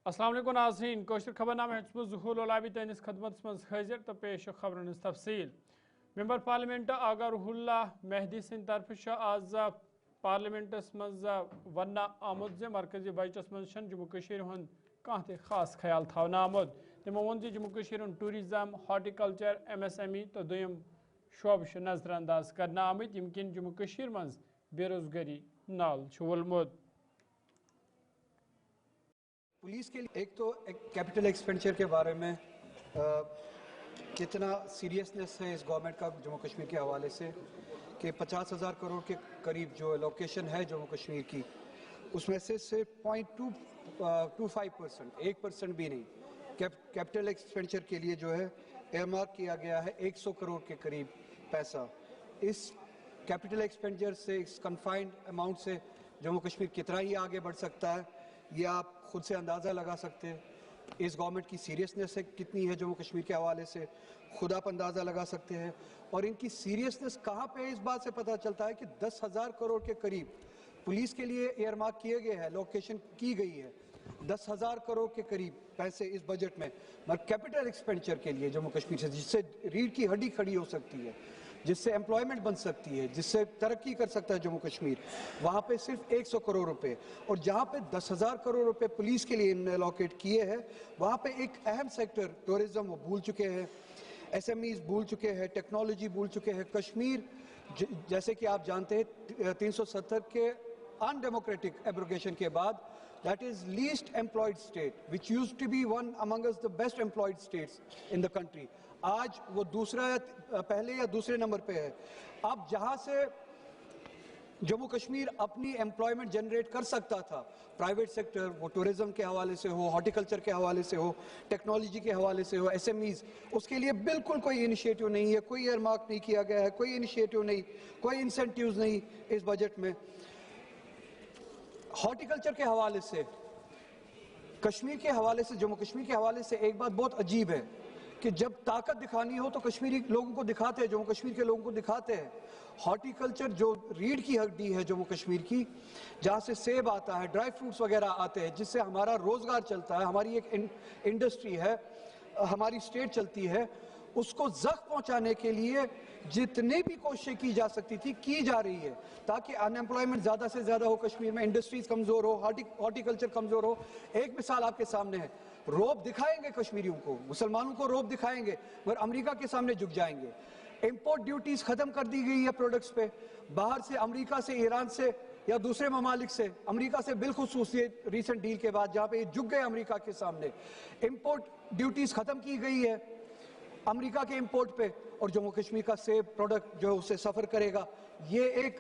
السلام علیکم ناظرین کوشر خبر نامہ ظہور العابی تینس خدمت من حاضر تو پیش خبرن تفصیل ممبر پارلیمنٹ آغا روح اللہ مہدی سند طرف آز پارلیمنٹس مز ون آمد مرکزی بجٹس من جموں کشیر ہند کھانا تہ خاص خیال تھونا آمد تمو ون جموں کشیر ہند ٹورزم ہارٹیکلچر MSME تو دویم شعبہ نظر انداز کرنا آمت یم کن جموں کشیر مز بے روزگاری نال وولمت پولیس کے لیے ایک تو کیپٹل ایکسپینڈیچر کے بارے میں کتنا سیریسنس ہے اس گورنمنٹ کا جموں کشمیر کے حوالے سے کہ 50,000 کروڑ کے قریب جو الوکیشن ہے جموں کشمیر کی اس میں سے صرف 0.25% 1% بھی نہیں کیپٹل ایکسپینڈیچر کے لیے جو ہے ایئر مارک کیا گیا ہے 100 کروڑ کے قریب پیسہ. اس کیپٹل ایکسپینڈیچر سے اس کنفائنڈ اماؤنٹ سے جموں کشمیر کتنا ہی آگے بڑھ سکتا ہے یہ آپ خود سے اندازہ لگا سکتے ہیں. اس گورنمنٹ کی سیریسنس کتنی ہے جموں کشمیر کے حوالے سے خود آپ اندازہ لگا سکتے ہیں. اور ان کی سیریسنس کہاں پہ اس بات سے پتہ چلتا ہے کہ 10,000 کروڑ کے قریب پولیس کے لیے ایئر مارک کیے گئے ہیں لوکیشن کی گئی ہے 10,000 کروڑ کے قریب پیسے اس بجٹ میں مگر کیپٹل ایکسپینڈیچر کے لیے جموں کشمیر سے جس سے ریڑھ کی ہڈی کھڑی ہو سکتی ہے جس سے امپلائمنٹ بن سکتی ہے جس سے ترقی کر سکتا ہے جموں کشمیر وہاں پہ صرف 100 کروڑ روپے اور جہاں پہ 10,000 کروڑ روپے پولیس کے لیے الوکیٹ کیے ہیں وہاں پہ ایک اہم سیکٹر ٹورزم وہ بھول چکے ہیں SMEs بھول چکے ہیں ٹیکنالوجی بھول چکے ہیں. کشمیر جیسے کہ آپ جانتے ہیں 370 کے ان ڈیموکریٹک ایبروگیشن کے بعد that is least employed state which used to be one among us the best employed states in the country آج وہ پہلے یا دوسرے نمبر پہ ہے. اب جہاں سے جموں کشمیر اپنی امپلائمنٹ جنریٹ کر سکتا تھا پرائیویٹ سیکٹر وہ ٹورزم کے حوالے سے ہو ہارٹیکلچر کے حوالے سے ہو ٹیکنالوجی کے حوالے سے ہو SMEs اس کے لیے بالکل کوئی انیشیٹو نہیں ہے کوئی ایئر مارک نہیں کیا گیا ہے کوئی انیشیٹو نہیں کوئی انسینٹیوز نہیں اس بجٹ میں. ہارٹیکلچر کے حوالے سے کشمیر کے حوالے سے جموں کشمیر کے حوالے سے ایک بات بہت عجیب ہے کہ جب طاقت دکھانی ہو تو کشمیری لوگوں کو دکھاتے ہیں جموں کشمیر کے لوگوں کو دکھاتے ہیں. ہارٹیکلچر جو ریڑھ کی ہڈی ہے جموں کشمیر کی جہاں سے سیب آتا ہے ڈرائی فروٹس وغیرہ آتے ہیں جس سے ہمارا روزگار چلتا ہے ہماری ایک انڈسٹری ہے ہماری اسٹیٹ چلتی ہے اس کو زخم پہنچانے کے لیے جتنی بھی کوششیں کی جا سکتی تھی کی جا رہی ہے تاکہ ان ایمپلائمنٹ زیادہ سے زیادہ ہو کشمیر میں انڈسٹریز کمزور ہو ہارٹیکلچر کمزور ہو. ایک مثال آپ کے سامنے ہے روب دکھائیں گے کشمیریوں کو مسلمانوں کو روب دکھائیں گے مگر امریکہ کے سامنے جھک جائیں گے. امپورٹ ڈیوٹیز ختم کر دی گئی ہے پروڈکٹس پہ باہر سے امریکہ سے ایران سے یا دوسرے ممالک سے امریکہ سے بالخصوص یہ ریسنٹ ڈیل کے بعد جہاں پہ یہ جھک گئے امریکہ کے سامنے امپورٹ ڈیوٹیز ختم کی گئی ہے امریکہ کے امپورٹ پہ اور جموں کشمیر کا سیب پروڈکٹ جو اسے سفر کرے گا. یہ ایک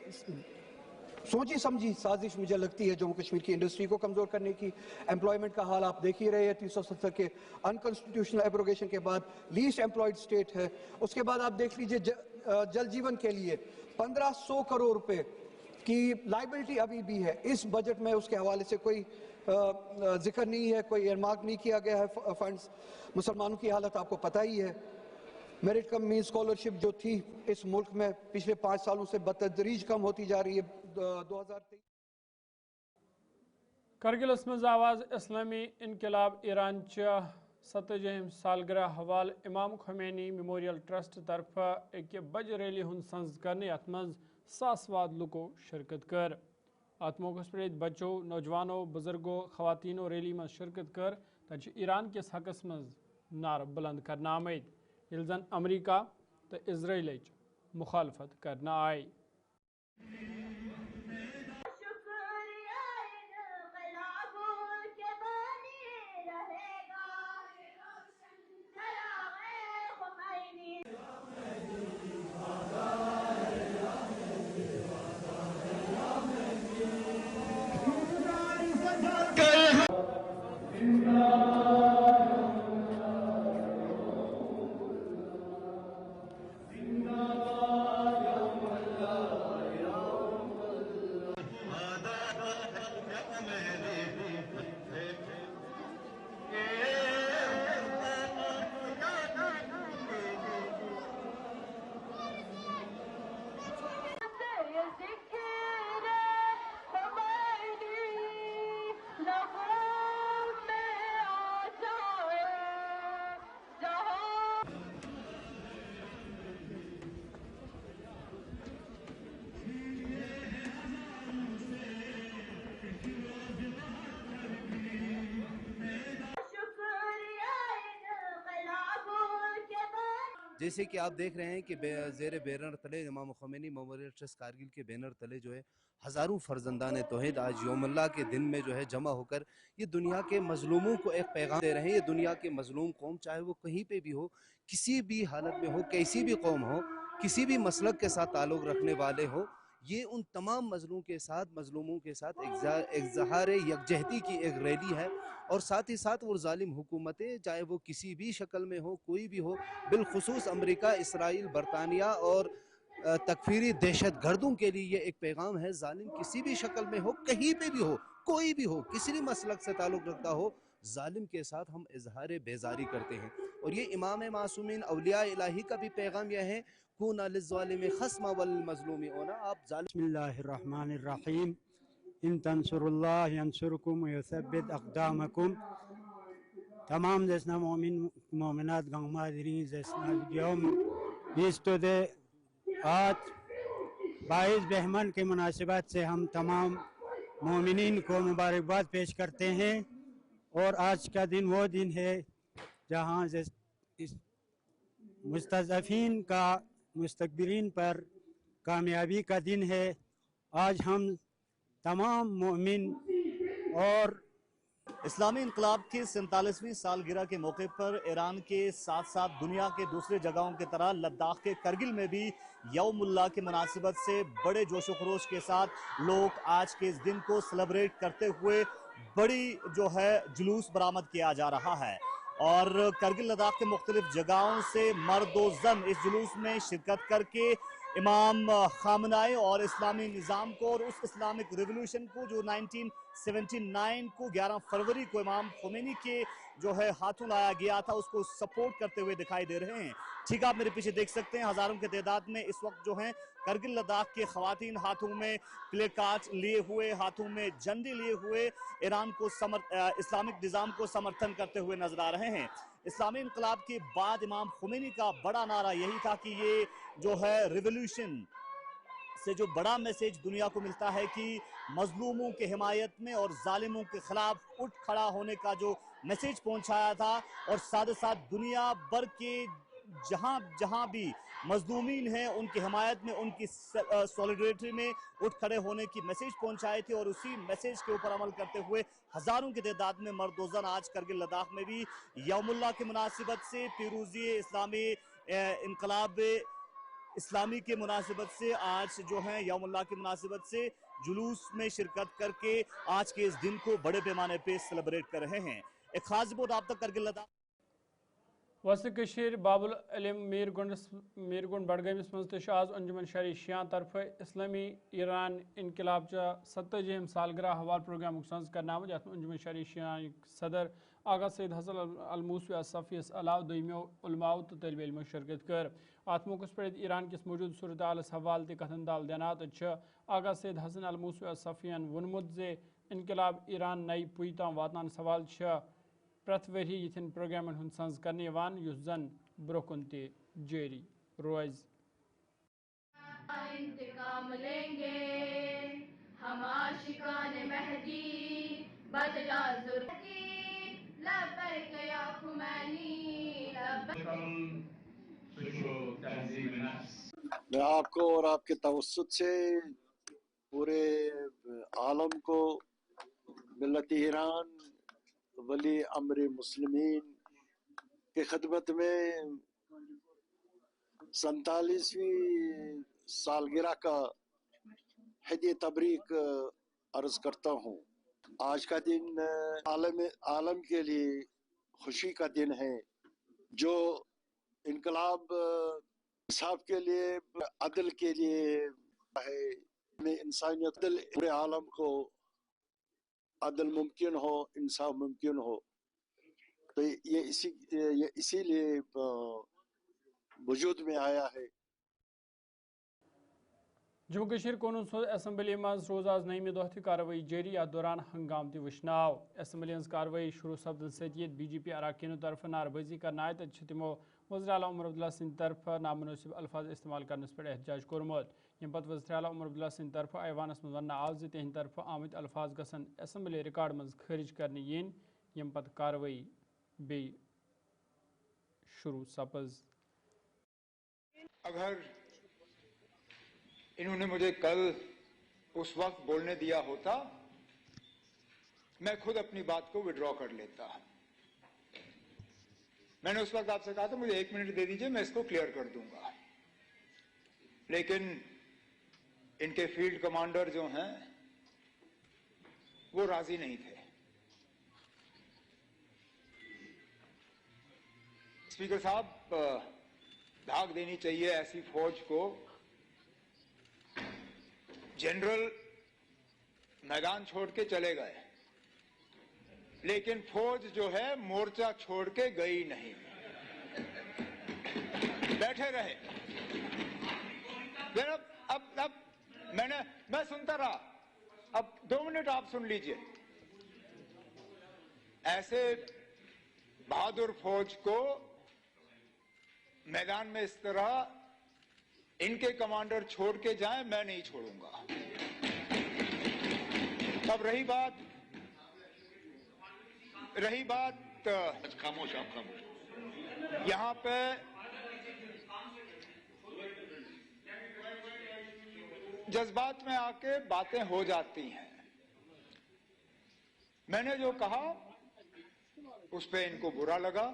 سوچی سمجھی سازش مجھے لگتی ہے جموں کشمیر کی انڈسٹری کو کمزور کرنے کی. امپلائمنٹ کا حال آپ دیکھ ہی رہے ہیں 370 کے انکانسٹیٹیوشنل ایبروگیشن کے بعد لیسٹ امپلائڈ اسٹیٹ ہے. اس کے بعد آپ دیکھ لیجئے جل جیون کے لیے 1,500 کروڑ روپے کی لائبلٹی ابھی بھی ہے اس بجٹ میں اس کے حوالے سے کوئی ذکر نہیں ہے کوئی ایئرمارک نہیں کیا گیا ہے فنڈز. مسلمانوں کی حالت آپ کو پتہ ہی ہے میرٹ کم مین اسکالرشپ جو تھی اس ملک میں پچھلے 5 سالوں سے بتدریج کم ہوتی جا رہی ہے. 2023 کرگلس مز آواز اسلامی انقلاب ایران 70 سالگرہ حوالہ امام خمینی میموریل ٹرسٹ طرف ایک بج ریلی ہند سنز کرنے ات مز ساس واد لکو شرکت کر. ات موقع پر بچو نوجوانوں بزرگوں خواتینوں ریلی من شرکت کر تج ایران کس حقس مز نعرہ بلند کرنا آمد یل زن امریکہ تو اسرائیل مخالفت کرنا آئی. جیسے کہ آپ دیکھ رہے ہیں کہ زیر بینر تلے امام خمینی میموریل ٹرسٹ کارگل کے بینر تلے جو ہے ہزاروں فرزندان توحید آج یوم اللہ کے دن میں جو ہے جمع ہو کر یہ دنیا کے مظلوموں کو ایک پیغام دے رہے ہیں. یہ دنیا کے مظلوم قوم چاہے وہ کہیں پہ بھی ہو، کسی بھی حالت میں ہو، کیسی بھی قوم ہو، کسی بھی مسلک کے ساتھ تعلق رکھنے والے ہو، یہ ان تمام مظلوموں کے ساتھ اظہار یکجہتی کی ایک ریلی ہے. اور ساتھ ہی ساتھ وہ ظالم حکومتیں چاہے وہ کسی بھی شکل میں ہو، کوئی بھی ہو، بالخصوص امریکہ، اسرائیل، برطانیہ اور تکفیری دہشت گردوں کے لیے یہ ایک پیغام ہے. ظالم کسی بھی شکل میں ہو، کہیں پہ بھی ہو، کوئی بھی ہو، کسی بھی مسلک سے تعلق رکھتا ہو، ظالم کے ساتھ ہم اظہار بیزاری کرتے ہیں. اور یہ امام معصومین اولیاء الہی کا بھی پیغام یہ ہے، کونا للظالم خصما والمظلوم اونا. آپ ظالم بسم اللہ الرحمن الرحیم. ان تنصر اللہ ینصرکم ویثبت اقدامکم. تمام جیسنا مومنات گنگ مادرین جیسنا یوم 20 آج 22 بہمن کے مناسبت سے ہم تمام مومنین کو مبارکباد پیش کرتے ہیں. اور آج کا دن وہ دن ہے جہاں مستضعفین کا مستکبرین پر کامیابی کا دن ہے. آج ہم تمام مومن اور اسلامی انقلاب کی 47ویں سالگرہ کے موقع پر ایران کے ساتھ ساتھ دنیا کے دوسرے جگہوں کی طرح لداخ کے کرگل میں بھی یوم اللہ کی مناسبت سے بڑے جوش و خروش کے ساتھ لوگ آج کے اس دن کو سیلیبریٹ کرتے ہوئے بڑی جو ہے جلوس برآمد کیا جا رہا ہے. اور کرگل لداخ کے مختلف جگہوں سے مرد و زن اس جلوس میں شرکت کر کے امام خامنۂ اور اسلامی نظام کو اور اس اسلامک ریولوشن کو جو 1979 کو 11 فروری کو امام خمینی کے جو ہے ہاتھوں لایا گیا تھا، اس کو سپورٹ کرتے ہوئے دکھائی دے رہے ہیں. ٹھیک آپ میرے پیچھے دیکھ سکتے ہیں ہزاروں کے تعداد میں اس وقت جو ہیں کرگل لداخ کے خواتین ہاتھوں میں پلے کارڈ لیے ہوئے، ہاتھوں میں جھنڈے لیے ہوئے ایران کو اسلامک نظام کو سمرتھن کرتے ہوئے نظر آ رہے ہیں. اسلامی انقلاب کے بعد امام خمینی کا بڑا نعرہ یہی تھا کہ یہ جو ہے ریولوشن سے جو بڑا میسیج دنیا کو ملتا ہے کہ مظلوموں کے حمایت میں اور ظالموں کے خلاف اٹھ کھڑا ہونے کا جو میسیج پہنچایا تھا، اور ساتھ ساتھ دنیا بھر کے جہاں بھی مظلومین ہیں ان کی حمایت میں، ان کی سولیڈریٹی میں اٹھ کھڑے ہونے کی میسیج پہنچائے تھے. اور اسی میسیج کے اوپر عمل کرتے ہوئے ہزاروں کی تعداد میں مرد و زن آج کرگل لداخ میں بھی یوم اللہ کی مناسبت سے، پیروزی اسلامی انقلاب اسلامی کے مناسبت سے، آج جو ہیں یوم اللہ کی مناسبت سے جلوس میں شرکت کر کے آج کے اس دن کو بڑے پیمانے پہ سیلیبریٹ کر رہے ہیں. ایک خاص رپورٹ آپ تک کرگل لداخ. وسط کشیر باب العلم میرگنڈ بڈگامس مز آز انجمن شرع شیعہ طرف اسلامی ایران انقلاب چہ 70 سالگرہ حوالہ پروگرام سنز کرنا آمت، یتھ انجمن شرع شیعہ صدر آغا سید حسن الموسوی الصفی علاوہ دویمیو علماء تو طالب علموں شرکت کر. ات موقع پہ ایران کس موجود صورتحالس حوالہ تہ کتھن دال دینات آغا سید حسن الموسوی الصفیین وونمت زِ انقلاب ایران نئی پوی تام واتنان سوال پرت وری یتھن پروگرامن ہند سنز کرنے یس زن برو کن تہ جاری روز. انتقام لیں گے ہم عاشقان مہدی، بدلا ضرورتی لبیک یا خمینی لبیک. میں آپ کو اور آپ کے توسط سے پورے عالم کو ملت ایران ولی امر مسلمین کی خدمت میں 47ویں سالگرہ کا ہدیہ تبریک عرض کرتا ہوں. آج کا دن عالم کے لیے خوشی کا دن ہے، جو انقلاب انصاف کے لیے، عدل کے لیے ہے. میں انسانیت پورے عالم کو عدل ممکن ہو، انصاف ممکن ہو، تو یہ اسی لیے وجود میں آیا ہے. جموں کشمیر قونون ساز اسمبلی مز روز آز نئی دہ تہ کاروائی جاری. ات دوران ہنگام تہ وشناو. اسمبلی ہز کاروائی شروع سپدن ست بی جے پی اراکینو طرف نعرہ بازی کرنا آئی، تتہ تمو وزیر اعلیٰ عمر عبداللہ سند طرف نامناسب الفاظ استعمال کرنس پہ احتجاج کورمت. یم پتہ وزیر اعلیٰ عمر عبداللہ سند طرف ایوانس مز ونہ آو تہند طرف آمت الفاظ گژھن اسمبلی ریکارڈ مز خارج کرنے ین، یم پتہ کاروائی بی شروع سپز. اگر انہوں نے مجھے کل اس وقت بولنے دیا ہوتا میں خود اپنی بات کو وڈرا کر لیتا. میں نے اس وقت آپ سے کہا تھا مجھے 1 منٹ دے دیجئے میں اس کو کلیئر کر دوں گا, لیکن ان کے فیلڈ کمانڈر جو ہیں وہ راضی نہیں تھے. اسپیکر صاحب, دھاک دینی چاہیے ایسی فوج کو. جنرل میدان چھوڑ کے چلے گئے لیکن فوج جو ہے مورچہ چھوڑ کے گئی نہیں, بیٹھے رہے. اب میں سنتا رہا. اب 2 منٹ آپ سن لیجئے. ایسے بہادر فوج کو میدان میں اس طرح ان کے کمانڈر چھوڑ کے جائیں, میں نہیں چھوڑوں گا. اب رہی بات خاموش آپ خاموش. یہاں پہ جذبات میں آ کے باتیں ہو جاتی ہیں. میں نے جو کہا اس پہ ان کو برا لگا,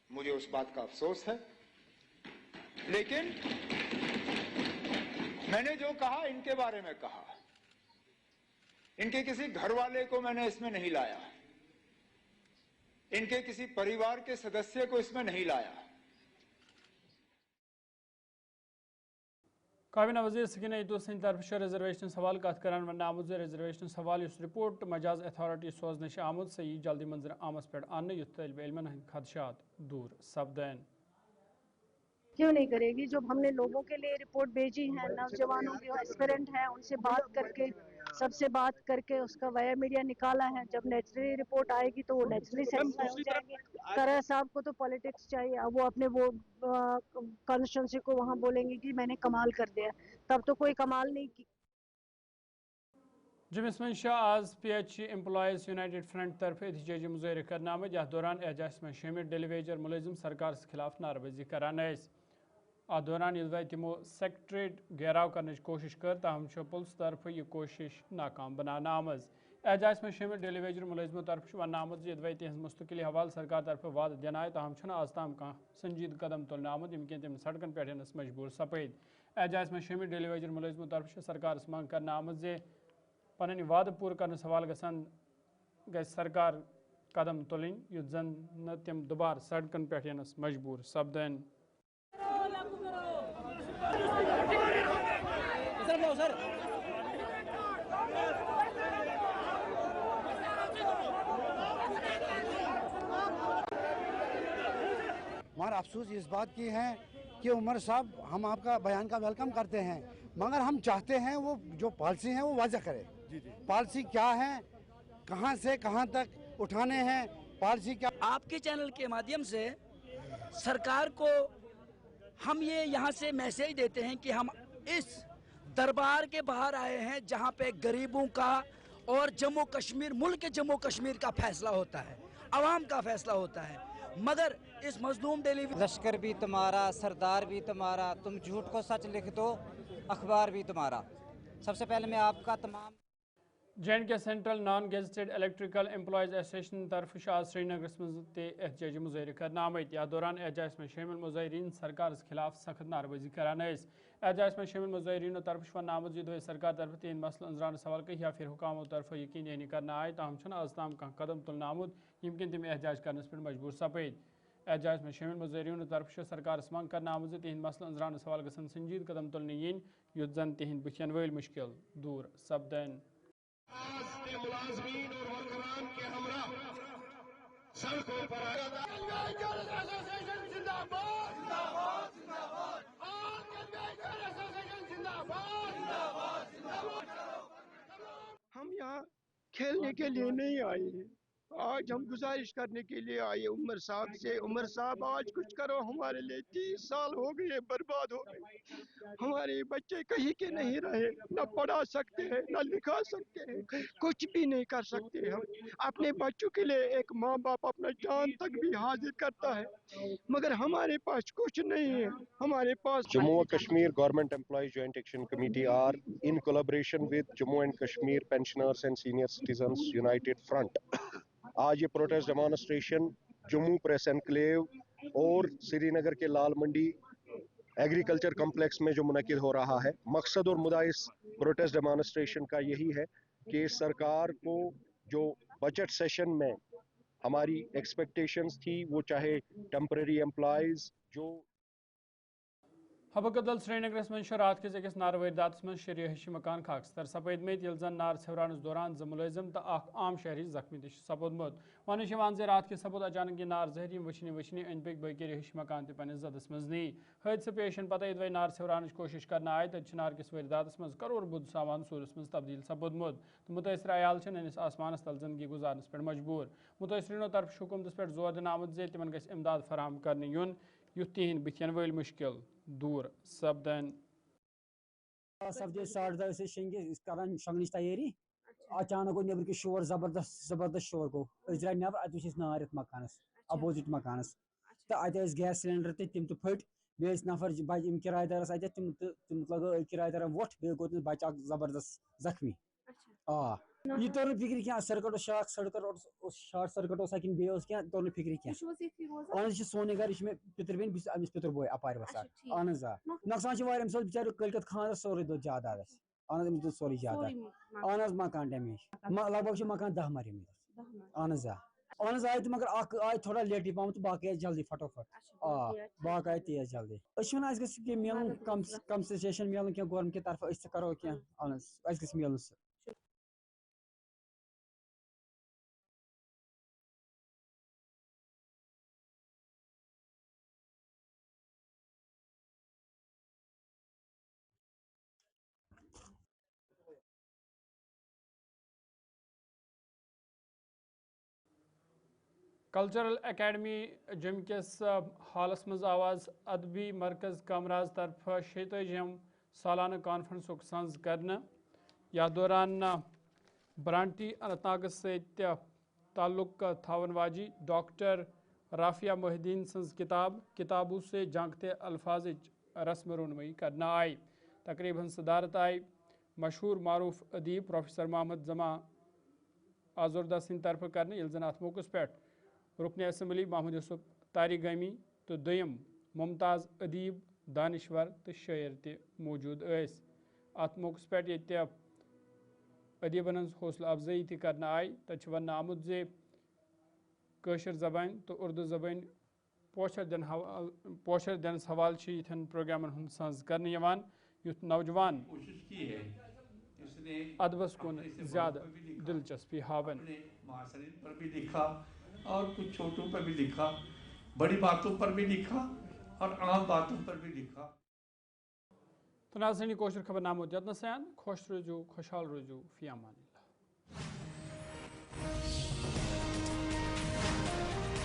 مجھے اس بات کا افسوس ہے, لیکن میں نے جو کہا ان کے بارے میں کہا. ان کے کسی گھر والے کو میں نے اس میں نہیں لایا, ان کے کسی پریوار کے سدسیہ کو اس میں نہیں لایا. کابینہ وزیر سکینہ ایتو سند طرف ریزرویشن سوال کت کران ون آمت ریزرویشن سوال اس رپورٹ مجاز اتھارٹی سوزنہ آمت سہ یہ جلدی منظر عامس پہ ان یھ طالب علمن ہند خدشات دور سپدین. کیوں نہیں کرے گی؟ جب ہم نے لوگوں کے لیے رپورٹ بھیجی ہے, نوجوانوں جو ایسپیرنٹ ہیں ان سے بات کر کے سب سے بات کر کے اس کا ویا میڈیا نکالا ہے. جب نیچرلی رپورٹ آئے گی تو وہ نیچرلی سیٹسفائی ہو جائے گی. طرح صاحب کو تو پالیٹکس چاہیے, اب وہ اپنے وہ کانسٹیٹوینسی کو وہاں بولیں گے کہ میں نے کمال کر دیا, تب تو کوئی کمال نہیں کی. جمس من آز P H employees united front طرف احتجاجی مظاہرہ کرنا آمت, یتھ دوران احتجاج میں شامل ڈیلی ویجر ملازم سرکار خلاف نعرہ کران. ات دوران یدوے تمو سیکٹریٹ گھیراؤ کرنے کوشش کر, تاہم پولیس طرف یہ کوشش ناکام بنانا آمز. احتجاج میں شامل ڈیلی ویجر ملازموں طرف ون آمت یدوے تہذ مستقلی حوالہ سرکار طرف وعدہ دن آئے, تاہم آز تام سنجید قدم تلنے آمت یم کن تم سڑکن پہ مجبور سپید. احتجاج میں شامل ڈیلی ویجر ملازموں طرف سرکار منگ کرنا آمت زِ پنن وعدہ پور کرنے سوال گژھِ سرکار قدم تلن یُتھ زن نہ تم دوبارہ سڑکن پہ مجبور سپدن. مگر افسوس اس بات کی ہے کہ عمر صاحب ہم آپ کا بیان کا ویلکم کرتے ہیں, مگر ہم چاہتے ہیں وہ جو پالیسی ہیں وہ واضح کرے. پالیسی کیا ہے, کہاں سے کہاں تک اٹھانے ہیں, پالیسی کیا. آپ کے چینل کے مادھیم سے سرکار کو ہم یہ یہاں سے میسیج دیتے ہیں کہ ہم اس دربار کے باہر آئے ہیں جہاں پہ غریبوں کا اور جموں کشمیر, ملک جموں کشمیر کا فیصلہ ہوتا ہے, عوام کا فیصلہ ہوتا ہے. مگر اس مظلوم لشکر بھی تمہارا, سردار بھی تمہارا, تم جھوٹ کو سچ لکھ دو, اخبار بھی تمہارا. سب سے پہلے میں آپ کا تمام J K central non gazetted electrical employees association طرف آز سری نگرس من احتجاجی مظاہرہ کرنا آمت. یتھ دوران احتجاج میں شامل مظاہرین سرکار خلاف سخت نعرہ کران. احتجاج میں شامل مظاہرینوں طرف ون آمت یدوے سرکار طرف تہند مسئلہ انزران سوال کہ یا پھر حکاموں طرف یقین کرنا آئے, تاہم آز تام قدم تلنے آمت یم کن تم احتجاج کرنے پہ مجبور سپید. احتجاج میں شامل مظاہرینوں طرف سرکار منگ کرنا آمت تہند مسئلہ انزران سوال گھن سنجید قدم تلنے ین یُتھ زن تہند بتھین ول مشکل دور سپدن. ملازمین اور ورکران کے ہمراہ سڑکوں پر ہم یہاں کھیلنے کے لیے نہیں آئے ہیں, آج ہم گزارش کرنے کے لیے آئے عمر صاحب سے، عمر صاحب آج کچھ کرو ہمارے لیے، 30 سال ہو گئے برباد ہو گئے، ہمارے بچے کہیں کے نہیں رہے، نہ پڑھا سکتے ہیں نہ لکھا سکتے ہیں، کچھ بھی نہیں کر سکتے ہم اپنے بچوں کے لیے۔ ایک ماں باپ اپنا جان تک بھی حاضر کرتا ہے مگر ہمارے پاس کچھ نہیں ہے، ہمارے پاس Jammu and Kashmir Government Employees Joint Action Committee are in collaboration with Jammu and Kashmir Pensioners and Senior Citizens United Front. آج یہ protest demonstration Jammu press enclave اور سری نگر کے لال منڈی ایگریکلچر کمپلیکس میں جو منعقد ہو رہا ہے، مقصد اور مدعا اس پروٹیسٹ ڈیمانسٹریشن کا یہی ہے کہ سرکار کو جو بجٹ سیشن میں ہماری ایکسپیکٹیشنز تھی، وہ چاہے ٹیمپرری امپلائیز جو حبقدل سری نگرس من رات کس أکس نار واردات من شریح ہشی مکان خاکستر سپدمت یل زن نار ژھیورانس دوران زٕ ملٲزم تو اخ عام شہری زخمی تہ سپودمت ونہ رات کس سپود اچانک یہ نار زہری وچھنہ أنٛدۍ پٔکۍ باقی رہائشی مکان تہ پنس زدس من نی حادثہ پیش پتہ یدوے نار ژھیورانچ کوشش کرنے آئے تتہ نار کس وارداتس من کرور بود سامان سورس من تبدیل سپودمت تو متاثرہ عیال ننس آسمانس تل زندگی گزارنس پہ مجبور متاثرینو طرف حکومتس پہ زور دن آمت زِ تمن گژھِ امداد فراہم کرنے یُن یُتھ تہند بتھین وٲلۍ مشکل دور سپدن۔ سپدے 10:30 شنگہ کران شنگنچ تیاری اچانک گو نیبر کس شور زبردست شور گو درائے نیبر ات وچ نار یتھ مکانس اپوزٹ مکانس تو ات گیس سلینڈر تم تو پھٹ بیس نفر یم کرایہ دارس ات تم لگو کرایہ دارن ووٹ بی گو تم بچہ زبردست زخمی یہ تور فکر کیا سرکٹ شارٹ سرکٹ کن بیس کیا تور فکر کیا اہن سون گھر یہ پتر بین بس امس پتر بوے اپار وسان اہن نقصان وارم سو بچار کلکت خاندر سورے دو جائیداد اہن امس دو سوری جائیداد اہن مکان ڈیمیج لگ بھگ مکان 10 مرے اہن اہن آئی تو مگر اخ آئی تھوڑا لیٹی پہم تو باقی آئی جلدی فٹوفٹ باقی آئی تیز جلدی اس گھس ملن کمپنسیشن ملن کی گورنمنٹ کی طرف اس کرو کی اہن اس گھس ملن کلچرل اکیڈمی جم کس حالس مز آواز ادبی مرکز کامراز طرف 46 سالانہ کانفرنس سنز کرنا یا دوران برانٹی اننت ناگس ست تعلق تھاون واجی ڈاکٹر رافیہ محی الدین سنز کتابوں سے جانگتے الفاظ رسم رونمائی کرنا آئی تقریباً صدارت آئی مشہور معروف ادیب پروفیسر محمد زماں آزردہ سند طرف کرنا یل زن ات موقع پہ رکن اسمبلی محمد یوسف تاریگامی تو دویم ممتاز ادیب دانشور تو شاعر تہ موجود ایس ات موقع پہ یہ ادیبن ہز حوصلہ افزائی تہ کرنا آئی تت ون آمت زِ کٲشر زبان تو اردو زبان پوچھر دنس حوالہ یتھن پروگرامن ہند سنز کرنے یوان یُتھ نوجوان ادبس کن زیادہ دلچسپی ہاون پر بھی لکھا اور کچھ چھوٹوں پر بھی لکھا، بڑی باتوں پر بھی لکھا اور عام باتوں پر بھی لکھا۔ تو ناظرین کوشر خبر نامہ جتنا سیان خوش روزو خوشحال روزو فی امان اللہ۔